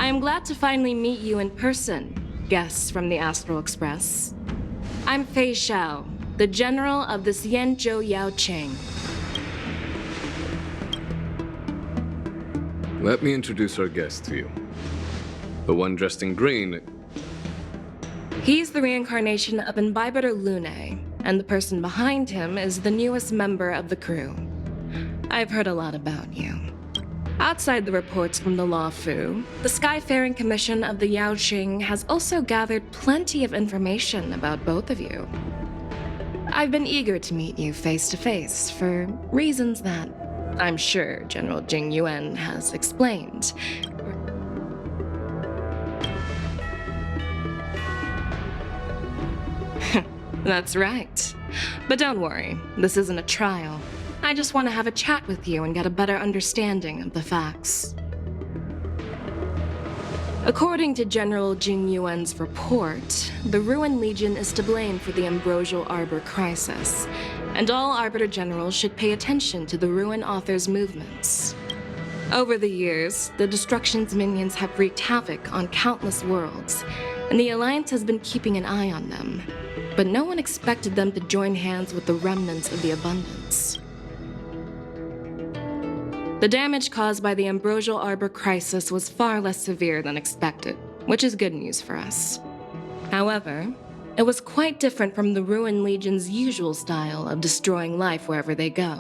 I am glad to finally meet you in person, guests from the Astral Express. I'm Fiexiao, the general of the Xianzhou Yaoqing. Let me introduce our guest to you. The one dressed in green. He's the reincarnation of Imbibitor Lune, and the person behind him is the newest member of the crew. I've heard a lot about you. Outside the reports from the Law Fu, the Skyfaring Commission of the Yaoqing has also gathered plenty of information about both of you. I've been eager to meet you face to face for reasons that I'm sure General Jing Yuan has explained. That's right. But don't worry, this isn't a trial. I just want to have a chat with you and get a better understanding of the facts. According to General Jing Yuan's report, the Ruin Legion is to blame for the Ambrosial Arbor crisis, and all Arbiter Generals should pay attention to the Ruin Author's movements. Over the years, the Destruction's minions have wreaked havoc on countless worlds, and the Alliance has been keeping an eye on them. But no one expected them to join hands with the remnants of the Abundance. The damage caused by the Ambrosial Arbor crisis was far less severe than expected, which is good news for us. However, it was quite different from the Ruin Legion's usual style of destroying life wherever they go.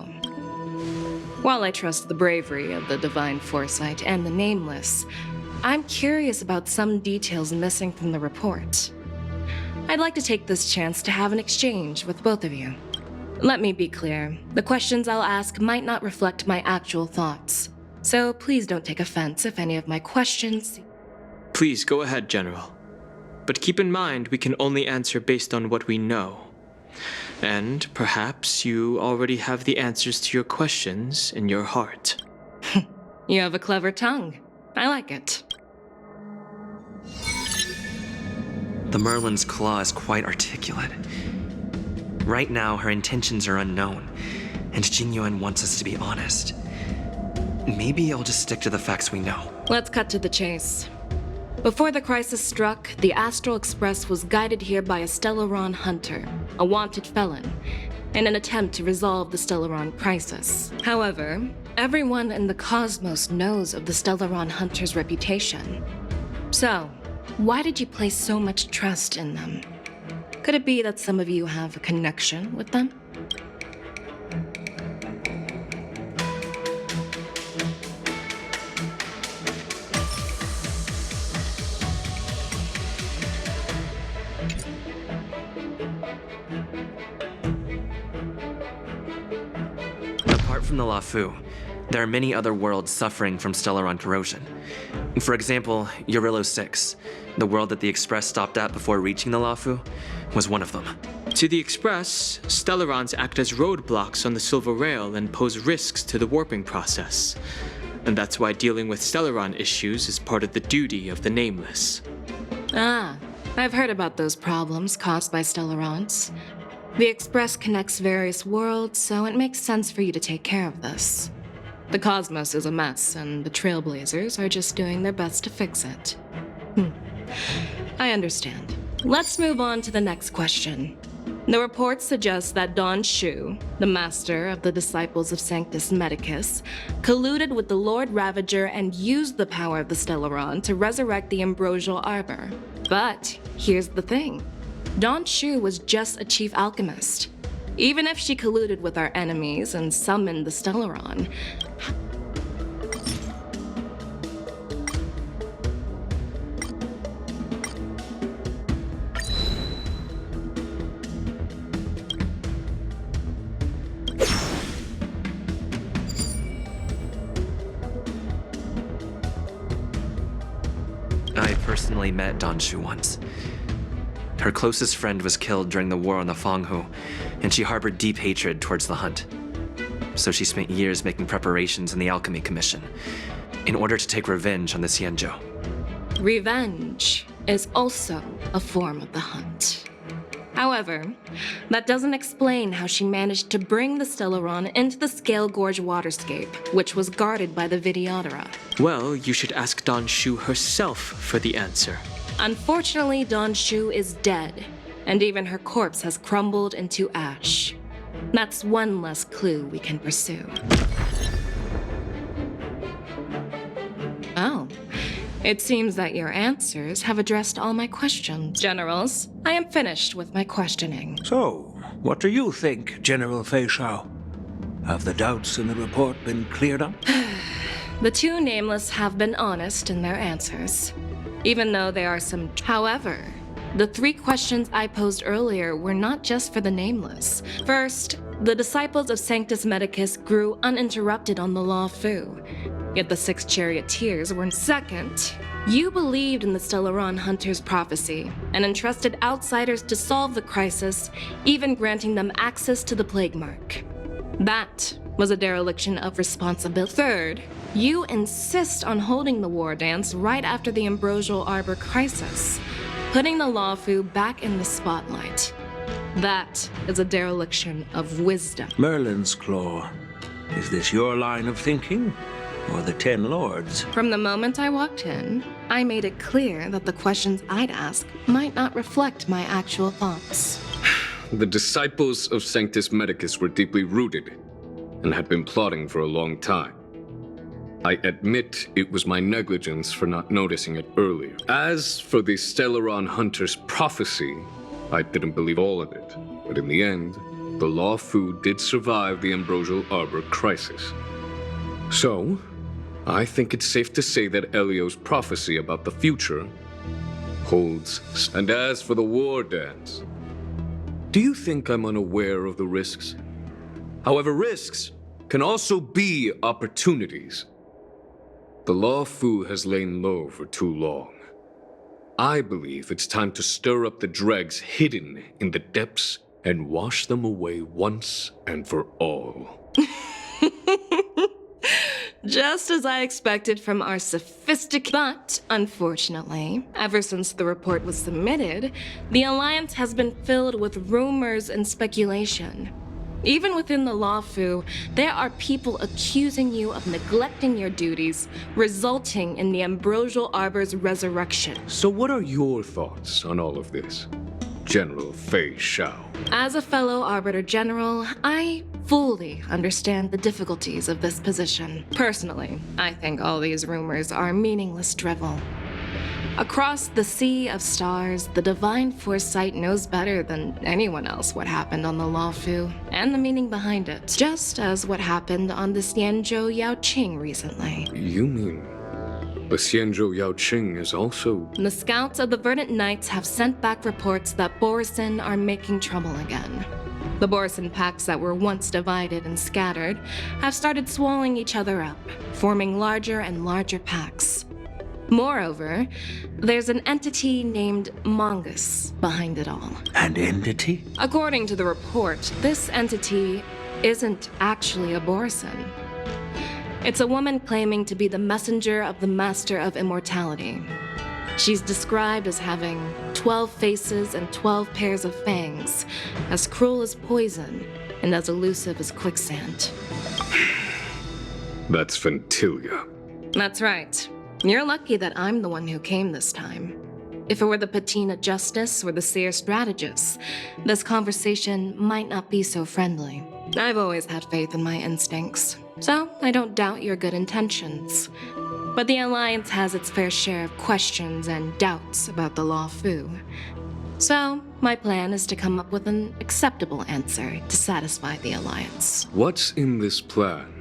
While I trust the bravery of the Divine Foresight and the Nameless, I'm curious about some details missing from the report. I'd like to take this chance to have an exchange with both of you. Let me be clear, the questions I'll ask might not reflect my actual thoughts, so please don't take offense if any of my questions... Please go ahead, General. But keep in mind we can only answer based on what we know. And perhaps you already have the answers to your questions in your heart. You have a clever tongue. I like it. The Merlin's claw is quite articulate. Right now, her intentions are unknown, and Jing Yuan wants us to be honest. Maybe I'll just stick to the facts we know. Let's cut to the chase. Before the crisis struck, the Astral Express was guided here by a Stellaron hunter, a wanted felon, in an attempt to resolve the Stellaron crisis. However, everyone in the cosmos knows of the Stellaron hunter's reputation. So, why did you place so much trust in them? Could it be that some of you have a connection with them? Apart from the Lafu, there are many other worlds suffering from Stellaron corrosion. For example, Eurillo 6, the world that the Express stopped at before reaching the Lafu, was one of them. To the Express, Stellarons act as roadblocks on the Silver Rail and pose risks to the warping process. And that's why dealing with Stellaron issues is part of the duty of the Nameless. Ah, I've heard about those problems caused by Stellarons. The Express connects various worlds, so it makes sense for you to take care of this. The cosmos is a mess, and the Trailblazers are just doing their best to fix it. I understand. Let's move on to the next question. The report suggests that Don Shu, the master of the Disciples of Sanctus Medicus, colluded with the Lord Ravager and used the power of the Stellaron to resurrect the Ambrosial Arbor. But here's the thing. Don Shu was just a chief alchemist. Even if she colluded with our enemies and summoned the Stellaron, I personally met Don Shu once. Her closest friend was killed during the war on the Fanghu, and she harbored deep hatred towards the Hunt. So she spent years making preparations in the Alchemy Commission, in order to take revenge on the Xianzhou. revenge is also a form of the Hunt. However, that doesn't explain how she managed to bring the Stellaron into the Scale Gorge waterscape, which was guarded by the Videodora. Well, you should ask Don Shu herself for the answer. Unfortunately, Don Shu is dead, and even her corpse has crumbled into ash. That's one less clue we can pursue. Oh. It seems that your answers have addressed all my questions. Generals, I am finished with my questioning. So, what do you think, General Fiexiao? Have the doubts in the report been cleared up? The two nameless have been honest in their answers, even though there are some... However, the 3 questions I posed earlier were not just for the nameless. First, the disciples of Sanctus Medicus grew uninterrupted on the Law Fu, yet the 6 charioteers were... Second, you believed in the Stellaron Hunter's prophecy and entrusted outsiders to solve the crisis, even granting them access to the plague mark. That was a dereliction of responsibility. Third, you insist on holding the war dance right after the Ambrosial Arbor crisis, putting the Law Fu back in the spotlight. That is a dereliction of wisdom. Merlin's Claw. Is this your line of thinking? Or the 10 Lords? From the moment I walked in, I made it clear that the questions I'd ask might not reflect my actual thoughts. The disciples of Sanctus Medicus were deeply rooted and had been plotting for a long time. I admit it was my negligence for not noticing it earlier. As for the Stellaron Hunter's prophecy, I didn't believe all of it. But in the end, the Law Fu did survive the Ambrosial Arbor crisis. So, I think it's safe to say that Elio's prophecy about the future holds. And as for the war dance, do you think I'm unaware of the risks? However, risks can also be opportunities. The Law Fu has lain low for too long. I believe it's time to stir up the dregs hidden in the depths and wash them away once and for all. Just as I expected from our sophisticated... But, unfortunately, ever since the report was submitted, the Alliance has been filled with rumors and speculation. Even within the Law Fu, there are people accusing you of neglecting your duties, resulting in the Ambrosial Arbor's resurrection. So what are your thoughts on all of this, General Fiexiao? As a fellow Arbiter General, I fully understand the difficulties of this position. Personally, I think all these rumors are meaningless drivel. Across the sea of stars, the Divine Foresight knows better than anyone else what happened on the Law Fu, and the meaning behind it, just as what happened on the Xianzhou Yaoqing recently. You mean the Xianzhou Yaoqing is also... The scouts of the Verdant Knights have sent back reports that Borisin are making trouble again. The Borisin packs that were once divided and scattered have started swallowing each other up, forming larger and larger packs. Moreover, there's an entity named Mongus behind it all. An entity? According to the report, this entity isn't actually a Borisin. It's a woman claiming to be the messenger of the Master of Immortality. She's described as having 12 faces and 12 pairs of fangs, as cruel as poison and as elusive as quicksand. That's Ventilia. That's right. You're lucky that I'm the one who came this time. If it were the Patina Justice or the Seer Strategist, this conversation might not be so friendly. I've always had faith in my instincts, so I don't doubt your good intentions. But the Alliance has its fair share of questions and doubts about the Law Fu. So, my plan is to come up with an acceptable answer to satisfy the Alliance. What's in this plan,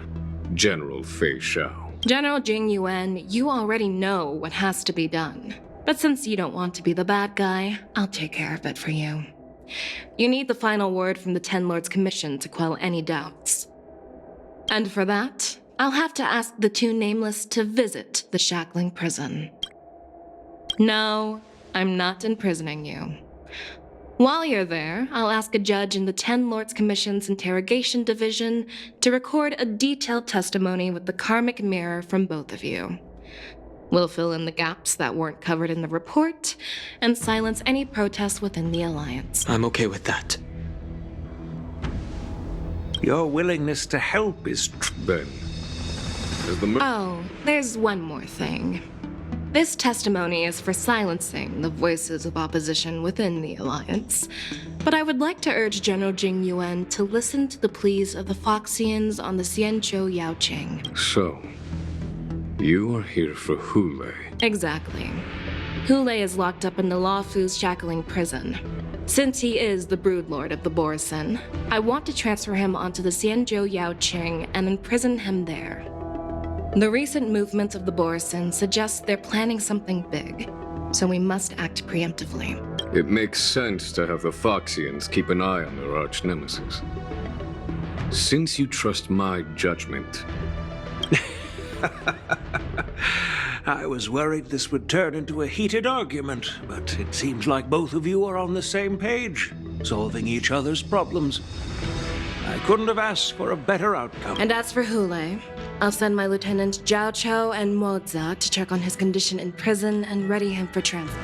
General Fiexiao? General Jing Yuan, you already know what has to be done. But since you don't want to be the bad guy, I'll take care of it for you. You need the final word from the Ten Lords Commission to quell any doubts. And for that, I'll have to ask the two nameless to visit the Shackling prison. No, I'm not imprisoning you. While you're there, I'll ask a judge in the Ten Lords Commission's Interrogation Division to record a detailed testimony with the karmic mirror from both of you. We'll fill in the gaps that weren't covered in the report and silence any protests within the Alliance. I'm okay with that. Your willingness to help is Then, as the Oh, there's one more thing. This testimony is for silencing the voices of opposition within the Alliance. But I would like to urge General Jing Yuan to listen to the pleas of the Foxians on the Xianzhou Yaoqing. So, you are here for Hule. Exactly. Hule is locked up in the Luofu's shackling prison. Since he is the broodlord of the Borsen, I want to transfer him onto the Xianzhou Yaoqing and imprison him there. The recent movements of the Borsen suggest they're planning something big, so we must act preemptively. It makes sense to have the Foxians keep an eye on their arch-nemesis. Since you trust my judgment, I was worried this would turn into a heated argument, but it seems like both of you are on the same page, solving each other's problems. I couldn't have asked for a better outcome. And as for Hule, I'll send my lieutenants Zhao Chou and Moza to check on his condition in prison and ready him for transfer.